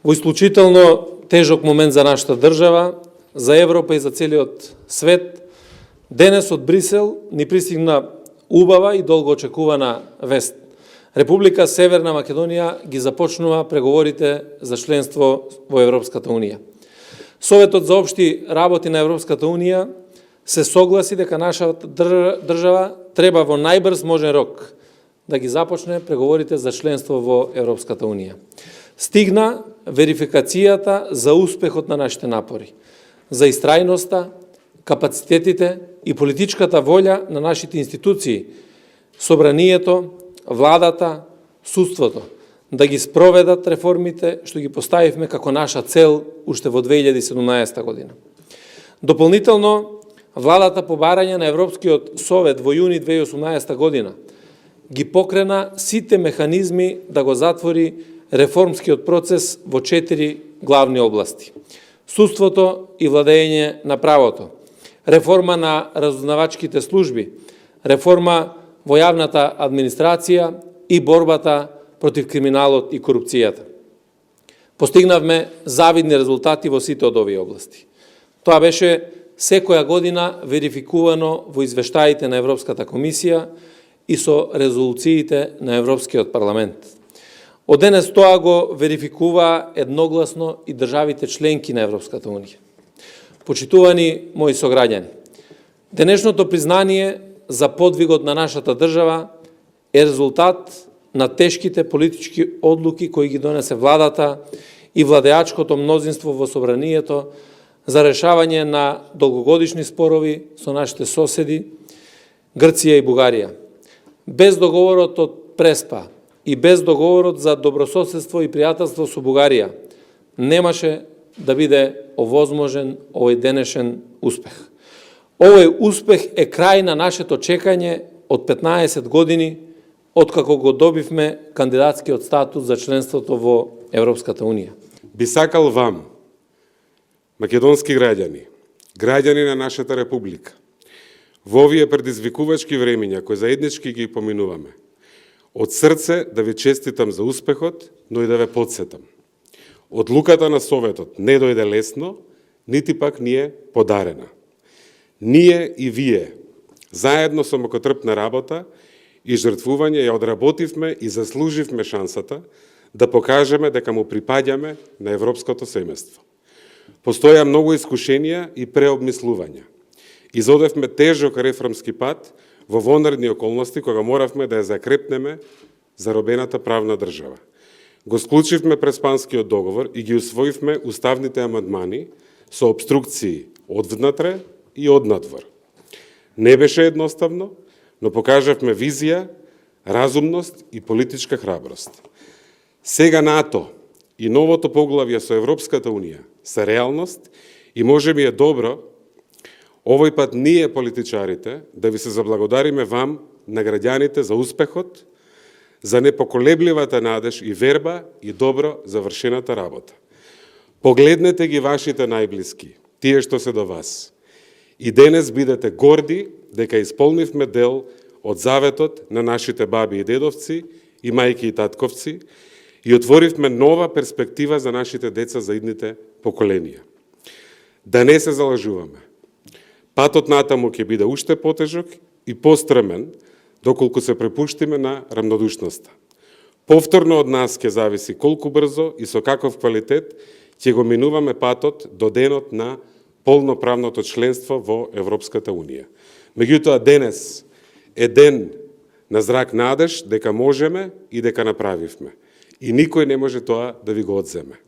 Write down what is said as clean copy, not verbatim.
Во исклучително тежок момент за нашата држава, за Европа и за целиот свет, денес од Брисел ни пристигна убава и долго очекувана вест. Република Северна Македонија ги започнува преговорите за членство во Европската Унија. Советот за општи работи на Европската Унија се согласи дека нашата држава треба во најбрз можен рок да ги започне преговорите за членство во Европската Унија. Стигна верификацијата за успехот на нашите напори, за истрајноста, капацитетите и политичката волја на нашите институции, собранието, владата, судството, да ги спроведат реформите што ги поставивме како наша цел уште во 2017 година. Дополнително, владата по барање на Европскиот совет во јуни 2018 година ги покрена сите механизми да го затвори реформскиот процес во 4 главни области: судството и владење на правото, реформа на разузнавачките служби, реформа во јавната администрација и борбата против криминалот и корупцијата. Постигнавме завидни резултати во сите од овие области. Тоа беше секоја година верификувано во извештаите на Европската комисија и со резолуциите на Европскиот парламент. Од денес тоа го верификува едногласно и државите членки на Европската Унија. Почитувани мои сограѓани, денешното признание за подвигот на нашата држава е резултат на тешките политички одлуки кои ги донесе владата и владеачкото мнозинство во собранието за решавање на долгогодишни спорови со нашите соседи Грција и Бугарија. Без договорот од Преспа и без договорот за добрососедство и пријателство со Бугарија немаше да биде овозможен овој денешен успех. Овој успех е крај на нашето чекање од 15 години откако го добивме кандидатскиот статус за членството во Европската Унија. Би сакал вам, македонски граѓани, граѓани на нашата република, во овие предизвикувачки времиња кои заеднички ги поминуваме, од срце да ви честитам за успехот, но и да ве подсетам. Одлуката на Советот не дојде лесно, нити пак ни е подарена. Ние и вие, заедно со мокотрпна работа и жртвување, ја одработивме и заслуживме шансата да покажеме дека му припаѓаме на европското семејство. Постоја многу искушенија и преобмислувања. Изодевме тежок реформски пат во вонредни околности кога моравме да ја закрепнеме заробената правна држава. Го склучивме Преспанскиот договор и ги усвоивме уставните амандмани со обструкции одвнатре и однадвор. Не беше едноставно, но покажавме визија, разумност и политичка храброст. Сега НАТО и новото поглавје со Европската Унија се реалност и може би е добро овој пат ние политичарите да ви се заблагодариме вам на граѓаните за успехот, за непоколебливата надеж и верба и добро завршената работа. Погледнете ги вашите најблиски, тие што се до вас. И денес бидете горди дека исполнивме дел од заветот на нашите баби и дедовци и мајки и татковци и отворивме нова перспектива за нашите деца за идните поколенија. Да не се залажуваме. Патот натаму ќе биде уште потежок и постремен доколку се препуштиме на рамнодушноста. Повторно од нас ќе зависи колку брзо и со каков квалитет ќе го минуваме патот до денот на полноправното членство во Европската Унија. Меѓутоа денес е ден на зрак надеж дека можеме и дека направивме. И никој не може тоа да ви го одземе.